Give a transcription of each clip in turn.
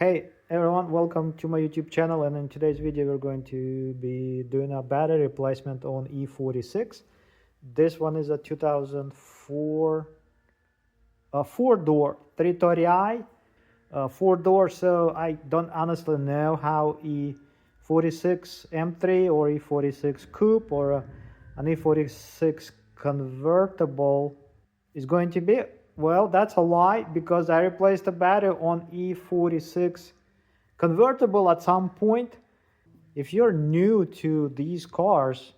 Hey everyone, welcome to my YouTube channel, and in today's video we're going to be doing a battery replacement on E46. This one is a 2004 four-door 330i, four-door, so I don't honestly know how E46 M3 or E46 Coupe or an E46 convertible is going to be. Well, that's a lie, because I replaced the battery on E46 convertible at some point. If you're new to these cars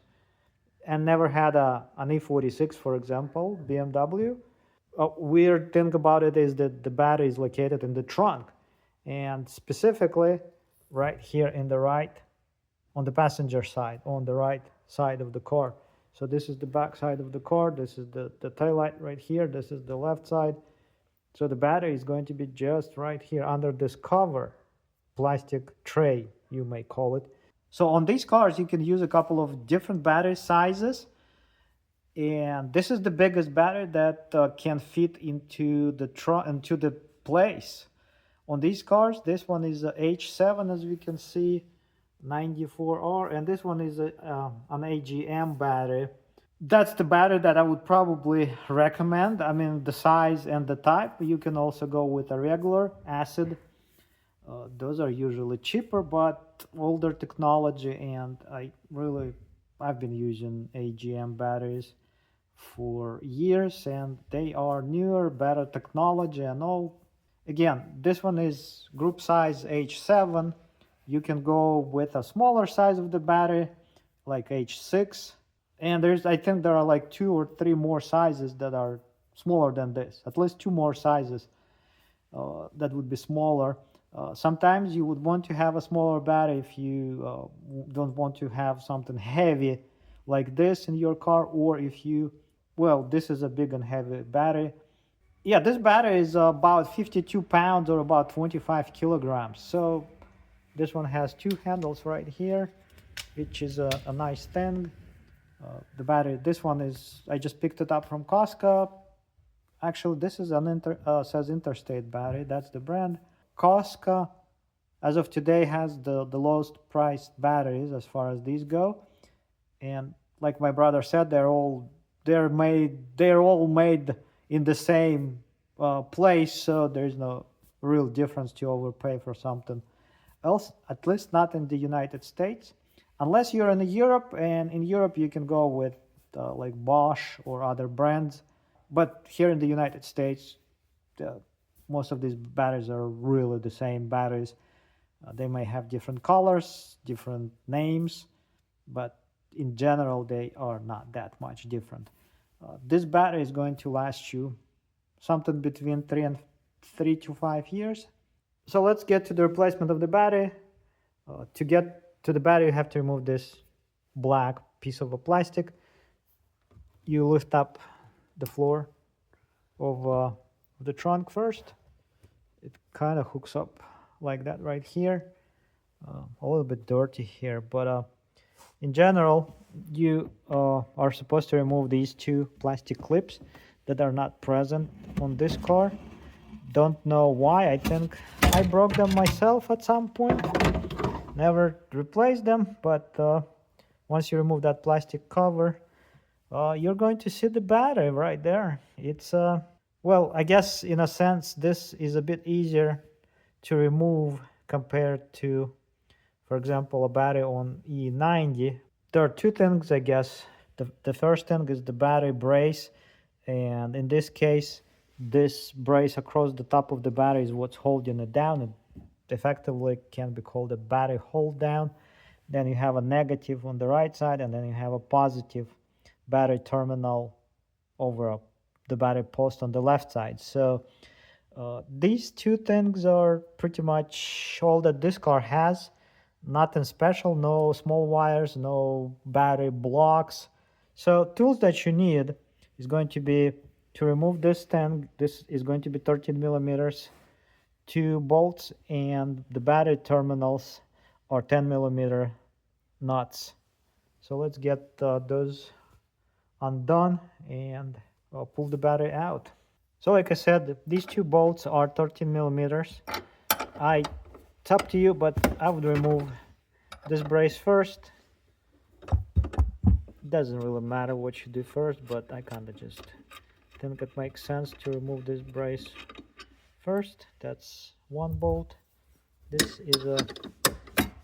and never had an E46, for example, BMW, a weird thing about it is that the battery is located in the trunk, and specifically right here in the right, on the passenger side, on the right side of the car. So this is the back side of the car, this is the tail light right here, this is the left side. So the battery is going to be just right here under this cover, plastic tray, you may call it. So on these cars, you can use a couple of different battery sizes. And this is the biggest battery that can fit into the place. On these cars, this one is a H7, as we can see, 94R, and this one is an AGM battery. That's the battery that I would probably recommend. I mean, the size and the type. You can also go with a regular acid. Those are usually cheaper, but older technology, and I've been using AGM batteries for years, and they are newer, better technology and all. Again, this one is group size H7. You can go with a smaller size of the battery, like H6. And I think there are like 2 or 3 more sizes that are smaller than this. At least 2 more sizes that would be smaller. Sometimes you would want to have a smaller battery if you don't want to have something heavy like this in your car, or if you, well, this is a big and heavy battery. Yeah, this battery is about 52 pounds or about 25 kilograms. So this one has 2 handles right here, which is a nice thing. The battery, this one is, I just picked it up from Costco. Actually, this is says Interstate battery, that's the brand. Costco, as of today, has the lowest priced batteries as far as these go. And like my brother said, they're all made in the same place, so there's no real difference to overpay for something else, at least not in the United States. Unless you're in Europe, and in Europe you can go with like Bosch or other brands. But here in the United States, most of these batteries are really the same batteries. They may have different colors, different names, but in general they are not that much different. This battery is going to last you something between 3 to 5 years. So let's get to the replacement of the battery. To get to the battery, you have to remove this black piece of a plastic. You lift up the floor of the trunk first. It kind of hooks up like that right here. A little bit dirty here, but in general, you are supposed to remove these 2 plastic clips that are not present on this car. Don't know why. I think I broke them myself at some point. Never replaced them, but once you remove that plastic cover, you're going to see the battery right there. It's well, I guess in a sense this is a bit easier to remove compared to, for example, a battery on E90. There are 2 things, I guess. The first thing is the battery brace, and in this case, this brace across the top of the battery is what's holding it down. It effectively can be called a battery hold down. Then you have a negative on the right side, and then you have a positive battery terminal over the battery post on the left side. So these 2 things are pretty much all that this car has. Nothing special, no small wires, no battery blocks. So tools that you need is going to be to remove this thing. This is going to be 13 millimeters, 2 bolts, and the battery terminals are 10 millimeter nuts. So let's get those undone and pull the battery out. So like I said, these 2 bolts are 13 millimeters. I It's up to you, but I would remove this brace first. It doesn't really matter what you do first, but I kind of just think it makes sense to remove this brace first. That's one bolt. This is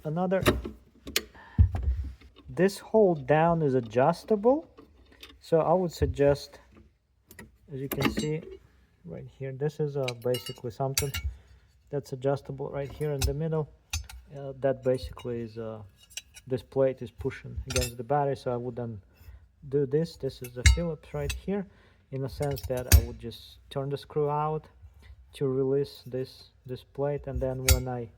another. This hold down is adjustable, so I would suggest, as you can see right here, this is basically something that's adjustable right here in the middle. That basically is this plate is pushing against the battery, so I wouldn't do this. This is a Phillips right here, in a sense that I would just turn the screw out to release this plate, and then when I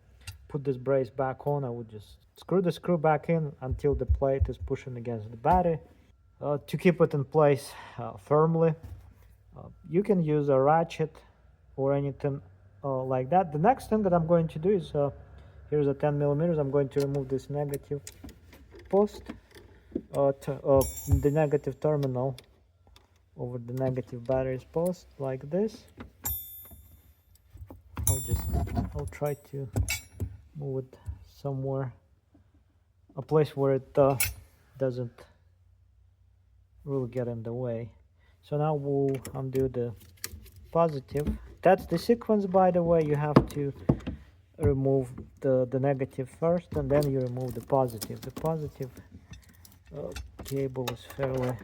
put this brace back on, I would just screw the screw back in until the plate is pushing against the battery to keep it in place firmly. You can use a ratchet or anything like that. The next thing that I'm going to do is here's a 10 millimeters. I'm going to remove this negative post, the negative terminal over the negative batteries post, like this. I'll try to move it somewhere, a place where it doesn't really get in the way. So now we'll undo the positive. That's the sequence, by the way. You have to remove the negative first, and then you remove the positive. The positive cable is fairly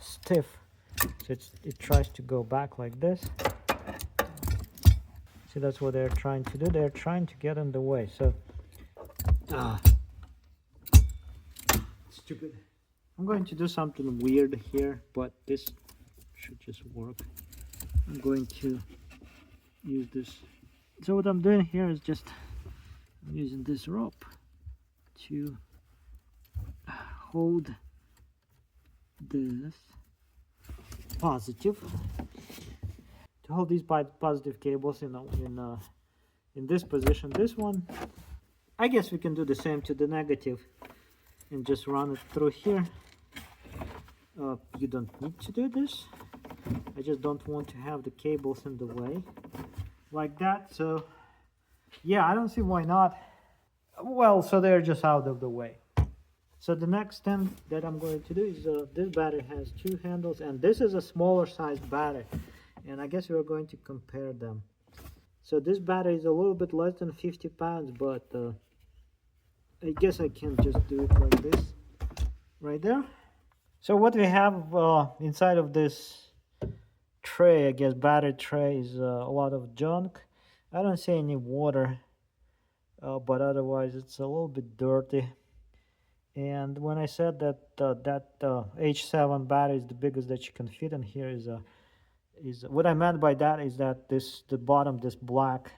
stiff, so it tries to go back like this. See, that's what they're trying to do. They're trying to get in the way. So stupid. I'm going to do something weird here, but this should just work. I'm going to use this. So what I'm doing here is just using this rope to hold this positive, to hold these positive cables in this position. This one, I guess we can do the same to the negative and just run it through here. You don't need to do this. I just don't want to have the cables in the way like that. So yeah, I don't see why not. Well, so they're just out of the way. So the next thing that I'm going to do is this battery has two handles, and this is a smaller sized battery, and I guess we're going to compare them. So this battery is a little bit less than 50 pounds, but I guess I can just do it like this right there. So what we have inside of this tray, I guess battery tray, is a lot of junk. I don't see any water, but otherwise it's a little bit dirty. And when I said that H7 battery is the biggest that you can fit in here, is what I meant by that is that the bottom, this black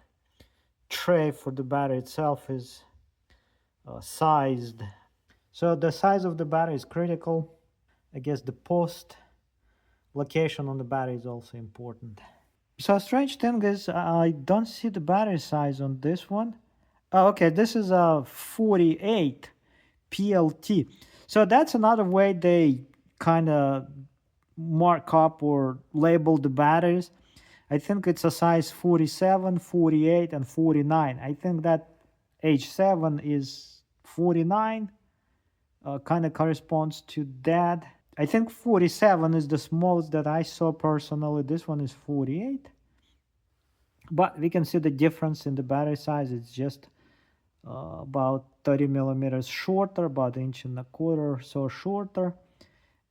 tray for the battery itself is sized. So the size of the battery is critical. I guess the post location on the battery is also important. So a strange thing is I don't see the battery size on this one. Oh, okay, this is a 48 PLT. So that's another way they kind of mark up or label the batteries. I think it's a size 47, 48, and 49. I think that H7 is 49, kind of corresponds to that. I think 47 is the smallest that I saw personally. This one is 48. But we can see the difference in the battery size. It's just about 30 millimeters shorter, about 1.25 inches or so shorter.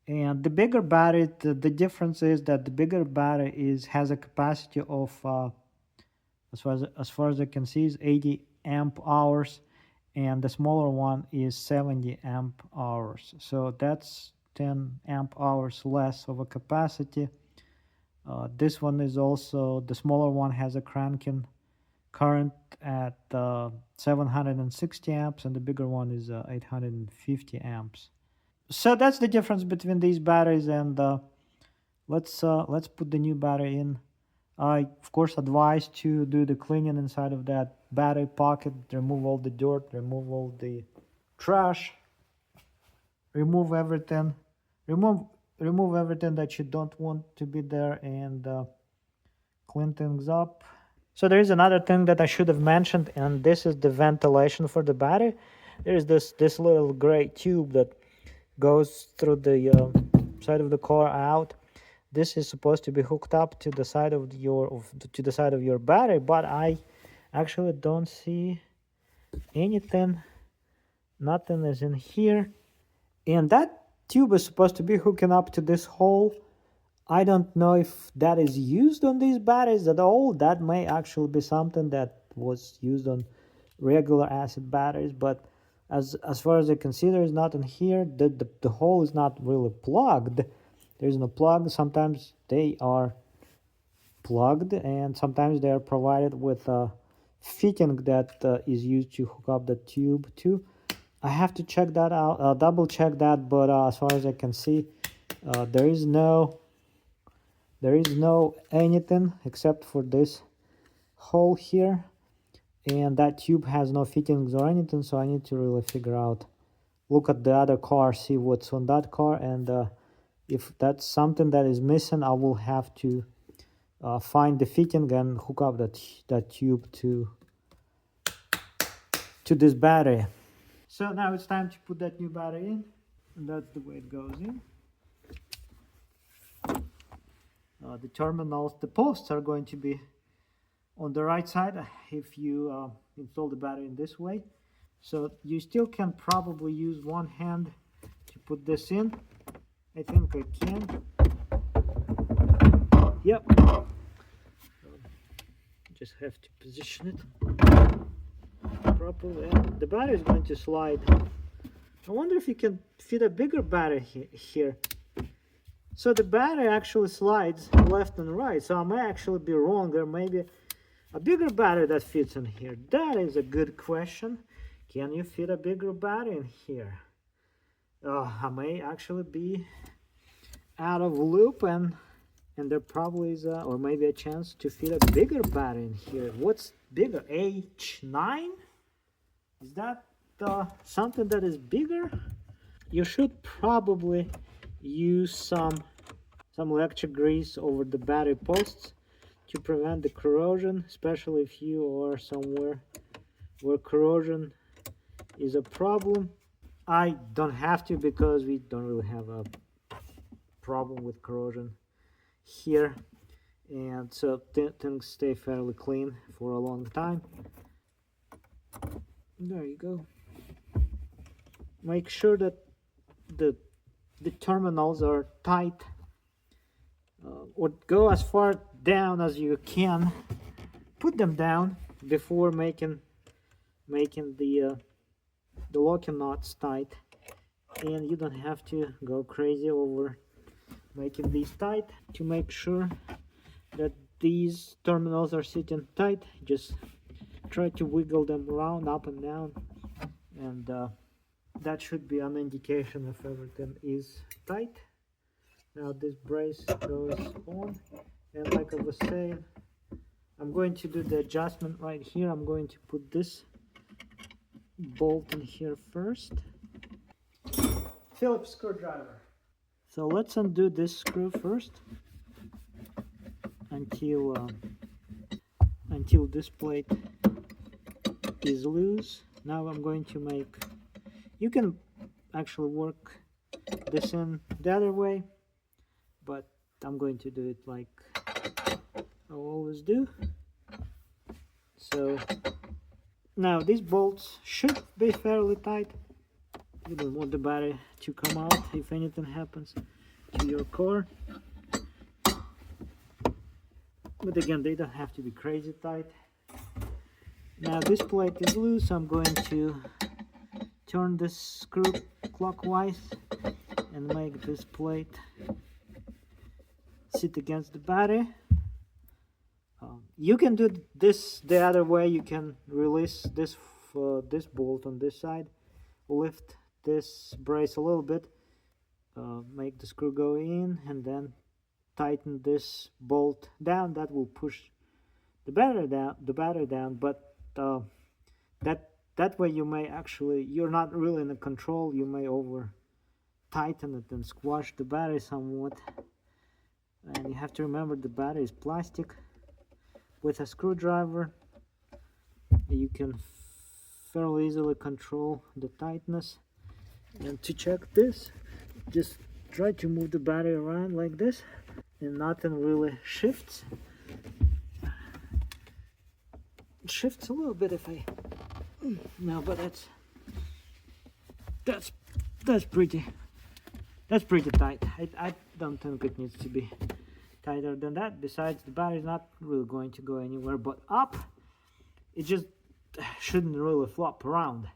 And the bigger battery, the difference is that the bigger battery has a capacity of, as far as I can see, is 80 amp hours, and the smaller one is 70 amp hours. So that's 10 amp hours less of a capacity. This one is also, the smaller one has a cranking current at 760 amps, and the bigger one is 850 amps. So that's the difference between these batteries, and let's put the new battery in. I of course advise to do the cleaning inside of that battery pocket, remove all the dirt, remove all the trash, remove everything, remove everything that you don't want to be there, and clean things up. So there is another thing that I should have mentioned, and this is the ventilation for the battery. There is this little gray tube that goes through the side of the car out. This is supposed to be hooked up to the side of your battery, but I actually don't see anything. Nothing is in here, and that tube is supposed to be hooking up to this hole. I don't know if that is used on these batteries at all. That may actually be something that was used on regular acid batteries, but as far as I can see, there is nothing here. The hole is not really plugged. There's no plug. Sometimes they are plugged, and sometimes they are provided with a fitting that is used to hook up the tube too. I have to check that out, double check that, but as far as I can see, there is no anything except for this hole here, and that tube has no fittings or anything, so I need to really figure out, look at the other car, see what's on that car, and if that's something that is missing, I will have to find the fitting and hook up that tube to this battery. So now it's time to put that new battery in, and that's the way it goes in. The terminals, the posts are going to be on the right side if you install the battery in this way. So you still can probably use one hand to put this in. I think I can. Yep. Just have to position it properly. And the battery is going to slide. I wonder if you can fit a bigger battery here. So the battery actually slides left and right. So I may actually be wrong. There may be a bigger battery that fits in here. That is a good question. Can you fit a bigger battery in here? I may actually be out of loop, and there probably is or maybe a chance to fit a bigger battery in here. What's bigger? H9? Is that something that is bigger? You should probably use some electric grease over the battery posts to prevent the corrosion, especially if you are somewhere where corrosion is a problem. I don't have to, because we don't really have a problem with corrosion here, and so things stay fairly clean for a long time. There you go. Make sure that the terminals are tight, or go as far down as you can. Put them down before making the locking nuts tight, and you don't have to go crazy over making these tight. To make sure that these terminals are sitting tight, just try to wiggle them around up and down, and that should be an indication if everything is tight. Now this brace goes on, and like I was saying, I'm going to do the adjustment right here. I'm going to put this bolt in here first. Phillips screwdriver. So let's undo this screw first until this plate is loose. Now I'm going to make, you can actually work this in the other way, but I'm going to do it like I always do. So now these bolts should be fairly tight. You don't want the battery to come out if anything happens to your car. But again, they don't have to be crazy tight. Now this plate is loose. I'm going to turn this screw clockwise and make this plate sit against the battery. You can do this the other way. You can release this bolt on this side, lift this brace a little bit, make the screw go in, and then tighten this bolt down. That will push the battery down. But that way you may actually, you're not really in control. You may over tighten it and squash the battery somewhat. And you have to remember the battery is plastic. with a screwdriver you can fairly easily control the tightness. And to check this, just try to move the battery around like this, and nothing really shifts. It shifts a little bit if I no, but that's pretty tight. I don't think it needs to be tighter than that. Besides, the battery is not really going to go anywhere but up. It just shouldn't really flop around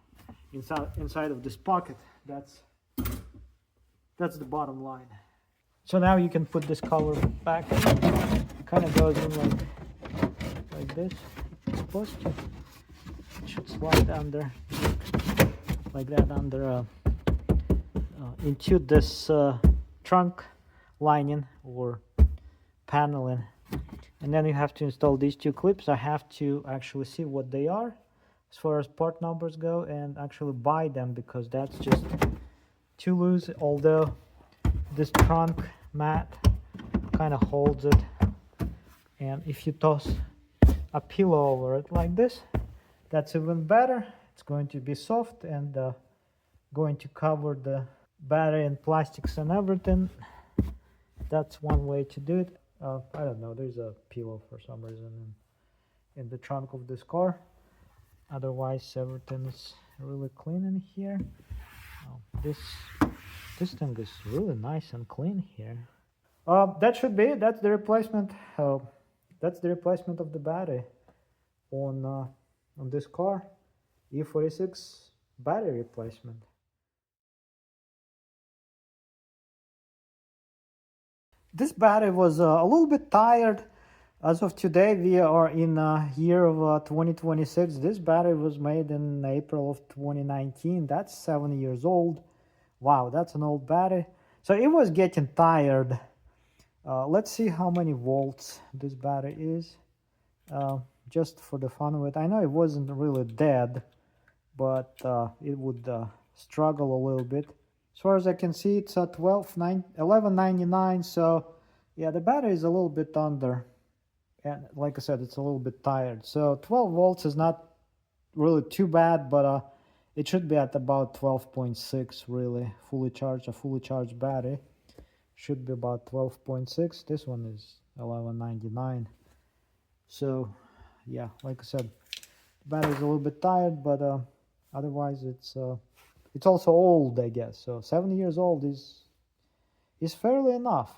inside of this pocket. That's the bottom line. So now you can put this cover back. It kind of goes in like this. It's supposed to. It should slide under like that under into this trunk lining or paneling, and then you have to install these two clips. I have to actually see what they are as far as part numbers go and actually buy them, because that's just too loose, although this trunk mat kind of holds it, and if you toss a pillow over it like this, that's even better. It's going to be soft and going to cover the battery and plastics and everything. That's one way to do it. I don't know, there's a pillow for some reason in the trunk of this car. Otherwise everything is really clean in here. This thing is really nice and clean here. That should be it. That's the replacement. That's the replacement of the battery on this car. E46 battery replacement. This battery was a little bit tired. As of today, we are in year of 2026. This battery was made in April of 2019. That's 7 years old. Wow, that's an old battery. So it was getting tired. Let's see how many volts this battery is, just for the fun of it. I know it wasn't really dead, but it would struggle a little bit. As far as I can see, it's at 1199. So yeah, the battery is a little bit under, and like I said, it's a little bit tired. So 12 volts is not really too bad, but it should be at about 12.6 really. Fully charged, a fully charged battery should be about 12.6. This one is 1199. So yeah, like I said, the battery is a little bit tired, but otherwise it's also old, I guess. So 7 years old is fairly enough.